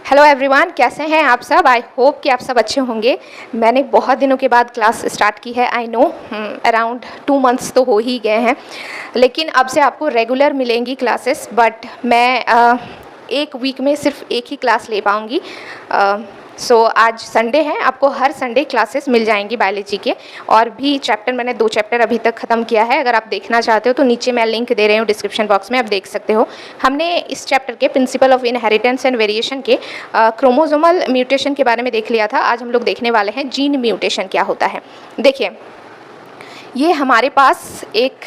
Hello everyone, कैसे हैं आप सब। आई होप कि आप सब अच्छे होंगे। मैंने बहुत दिनों के बाद क्लास स्टार्ट की है। आई नो अराउंड 2 मंथ्स तो हो ही गए हैं, लेकिन अब से आपको रेगुलर मिलेंगी क्लासेस। बट मैं एक वीक में सिर्फ एक ही क्लास ले पाऊँगी। सो आज संडे है, आपको हर संडे क्लासेस मिल जाएंगी बायोलॉजी के। और भी चैप्टर, मैंने 2 चैप्टर अभी तक ख़त्म किया है। अगर आप देखना चाहते हो तो नीचे मैं लिंक दे रही हूँ डिस्क्रिप्शन बॉक्स में, आप देख सकते हो। हमने इस चैप्टर के principle of inheritance and variation के क्रोमोसोमल म्यूटेशन के बारे में देख लिया था। आज हम लोग देखने वाले हैं जीन म्यूटेशन क्या होता है। देखिए, ये हमारे पास एक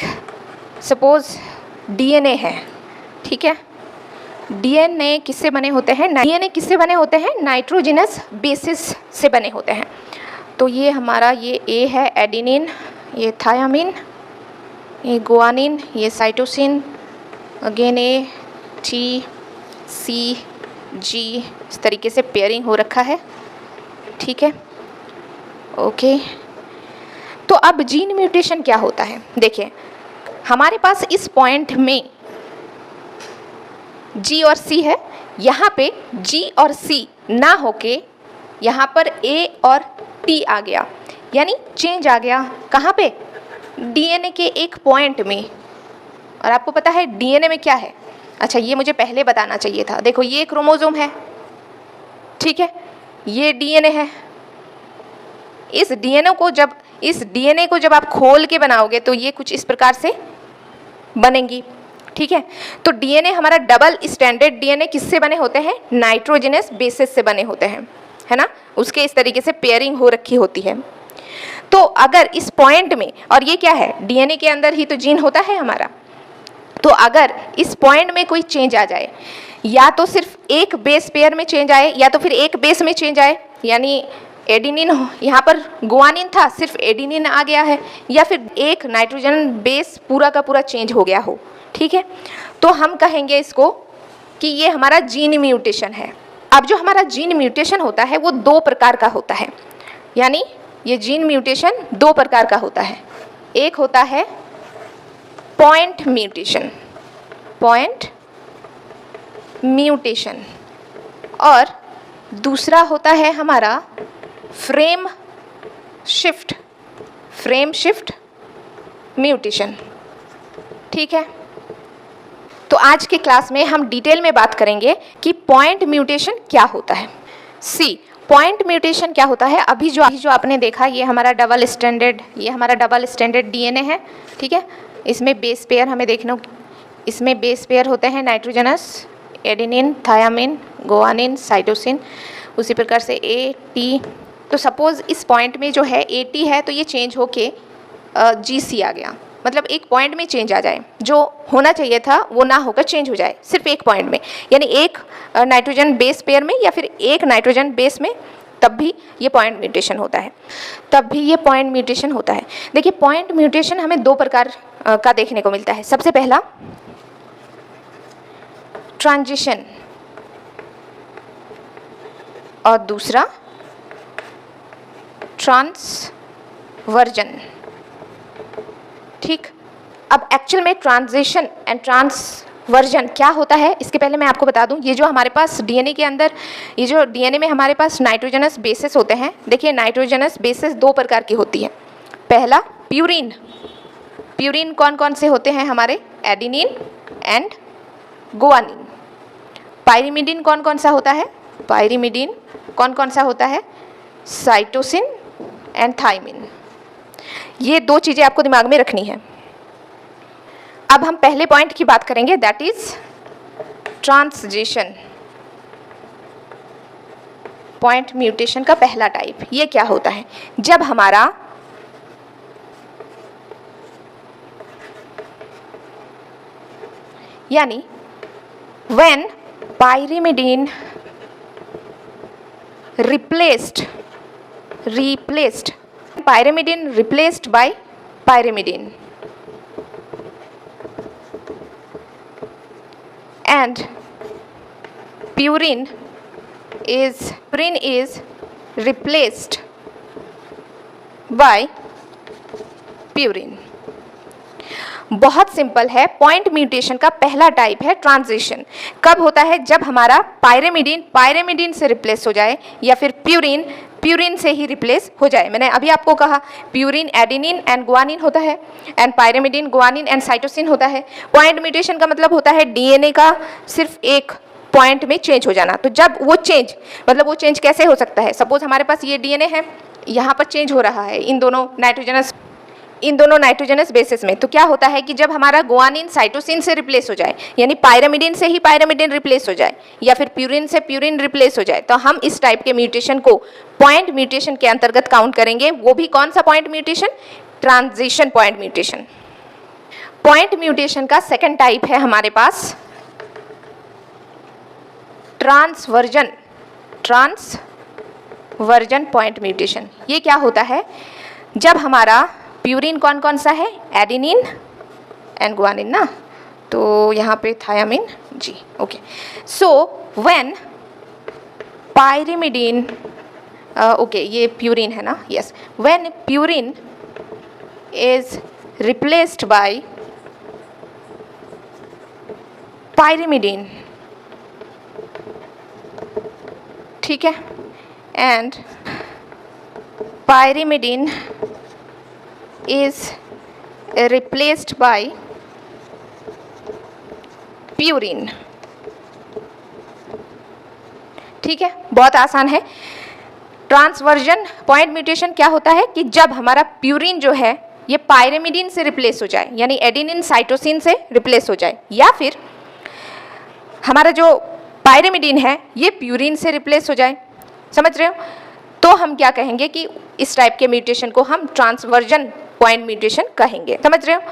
सपोज डीएनए है, ठीक है। डीएनए किससे बने होते हैं? डीएनए किससे बने होते हैं? नाइट्रोजनस बेसिस से बने होते हैं। तो ये हमारा ये ए है एडेनिन, ये थायामिन, ये गुआनिन, ये cytosine, again A T C G, इस तरीके से पेयरिंग हो रखा है, ठीक है। ओके, तो अब जीन म्यूटेशन क्या होता है? देखिए, हमारे पास इस पॉइंट में जी और सी है। यहाँ पे जी और सी ना होके यहाँ पर ए और टी आ गया, यानी चेंज आ गया। कहाँ पे? डीएनए के एक पॉइंट में। और आपको पता है डीएनए में क्या है? अच्छा, ये मुझे पहले बताना चाहिए था। देखो, ये क्रोमोसोम है, ठीक है, ये डीएनए है। इस डीएनए को जब आप खोल के बनाओगे तो ये कुछ इस प्रकार से बनेंगी, ठीक है। तो डीएनए हमारा डबल स्टैंडर्ड डीएनए किससे बने होते हैं? नाइट्रोजनस बेसिस से बने होते हैं, है ना। उसके इस तरीके से पेयरिंग हो रखी होती है। तो अगर इस पॉइंट में, और ये क्या है, डीएनए के अंदर ही तो जीन होता है हमारा, तो अगर इस पॉइंट में कोई चेंज आ जाए, या तो सिर्फ एक बेस पेयर में चेंज आए, या तो फिर एक बेस में चेंज आए, यानी एडिनिन, यहाँ पर गुआनिन था, सिर्फ एडिनिन आ गया है, या फिर एक नाइट्रोजन बेस पूरा का पूरा चेंज हो गया हो, ठीक है, तो हम कहेंगे इसको कि ये हमारा जीन म्यूटेशन है। अब जो हमारा जीन म्यूटेशन होता है वो 2 प्रकार का होता है, यानी ये जीन म्यूटेशन 2 प्रकार का होता है। एक होता है पॉइंट म्यूटेशन, और दूसरा होता है हमारा फ्रेम शिफ्ट म्यूटेशन, ठीक है। तो आज के क्लास में हम डिटेल में बात करेंगे कि पॉइंट म्यूटेशन क्या होता है। पॉइंट म्यूटेशन क्या होता है? अभी जो आपने देखा, ये हमारा डबल स्टैंडर्ड डीएनए है, ठीक है। इसमें बेस पेयर हमें देखना, इसमें बेस पेयर होते हैं nitrogenous, adenine, thiamine, guanine, cytosine, उसी प्रकार से ए टी। तो सपोज इस पॉइंट में जो है ए टी है, तो ये चेंज होके जी सी आ गया। मतलब एक पॉइंट में चेंज आ जाए, जो होना चाहिए था वो ना होकर चेंज हो जाए सिर्फ एक पॉइंट में, यानी एक नाइट्रोजन बेस पेयर में या फिर एक नाइट्रोजन बेस में, तब भी ये पॉइंट म्यूटेशन होता है। देखिए, पॉइंट म्यूटेशन हमें 2 प्रकार का देखने को मिलता है। सबसे पहला ट्रांजिशन, और दूसरा ट्रांसवर्जन, ठीक। अब एक्चुअल में ट्रांजिशन एंड ट्रांसवर्जन क्या होता है, इसके पहले मैं आपको बता दूं। ये जो हमारे पास डीएनए के अंदर, ये जो डीएनए में हमारे पास नाइट्रोजनस बेसिस होते हैं। देखिए, नाइट्रोजनस बेसिस 2 प्रकार की होती है। पहला प्यूरिन कौन कौन से होते हैं हमारे? Adenine and guanine. पाइरिमिडिन कौन कौन सा होता है? पाइरिमिडिन कौन कौन सा होता है? Cytosine and thymine. ये 2 चीज़ें आपको दिमाग में रखनी है। अब हम पहले पॉइंट की बात करेंगे, दैट इज ट्रांसजिशन। पॉइंट म्यूटेशन का पहला टाइप ये क्या होता है? जब हमारा यानी when पाइरिमिडिन replaced pyrimidine replaced by pyrimidine, and purine is replaced by purine. बहुत सिंपल है। पॉइंट म्यूटेशन का पहला टाइप है ट्रांजिशन। कब होता है? जब हमारा पायरेमिडीन से रिप्लेस हो जाए या फिर प्यूरिन से ही रिप्लेस हो जाए। मैंने अभी आपको कहा प्यूरिन एडेनिन एंड गुआनिन होता है एंड पायरेमिडीन गुआनिन एंड साइटोसिन होता है। पॉइंट म्यूटेशन का मतलब होता है डीएनए का सिर्फ एक पॉइंट में चेंज हो जाना। तो जब वो चेंज कैसे हो सकता है? सपोज हमारे पास ये डीएनए है, यहाँ पर चेंज हो रहा है इन दोनों नाइट्रोजनस बेसिस में। तो क्या होता है कि जब हमारा गुआनिन साइटोसिन से रिप्लेस हो जाए, यानी पायरेमिडीन से ही पायरेमिडीन रिप्लेस हो जाए या फिर प्यूरिन से प्यूरिन रिप्लेस हो जाए, तो हम इस टाइप के म्यूटेशन को पॉइंट म्यूटेशन के अंतर्गत काउंट करेंगे। वो भी कौन सा point mutation? Transition point mutation. Point mutation का सेकेंड टाइप है हमारे पास ट्रांसवर्जन पॉइंट म्यूटेशन। ये क्या होता है? जब हमारा प्यूरिन कौन सा है? एडेनिन एंड गुआनिन ना, तो यहाँ पे थायामिन जी। ओके, सो व्हेन पायरिमिडीन ये प्यूरिन है ना, yes, when purine is replaced by pyrimidine, ठीक है, and pyrimidine is replaced by purine. ठीक है, बहुत आसान है। ट्रांसवर्जन पॉइंट म्यूटेशन क्या होता है कि जब हमारा प्यूरिन जो है ये पायरेमिडीन से रिप्लेस हो जाए, यानी एडेनिन साइटोसिन से रिप्लेस हो जाए, या फिर हमारा जो पायरेमिडीन है ये प्यूरिन से रिप्लेस हो जाए। समझ रहे हो? तो हम क्या कहेंगे कि इस टाइप के म्यूटेशन को हम ट्रांसवर्जन पॉइंट म्यूटेशन कहेंगे। समझ रहे हो?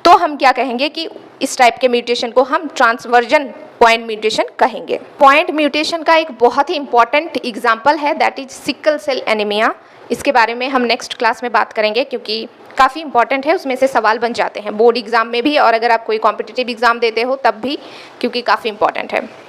तो हम क्या कहेंगे कि इस टाइप के म्यूटेशन को हम ट्रांसवर्जन पॉइंट म्यूटेशन कहेंगे। पॉइंट म्यूटेशन का एक बहुत ही इंपॉर्टेंट एग्जांपल है, that is sickle cell anaemia. इसके बारे में हम नेक्स्ट क्लास में बात करेंगे क्योंकि काफ़ी इंपॉर्टेंट है, उसमें से सवाल बन जाते हैं बोर्ड एग्जाम में भी और अगर आप कोई कॉम्पिटिटिव एग्जाम देते हो तब भी, क्योंकि काफ़ी इंपॉर्टेंट है।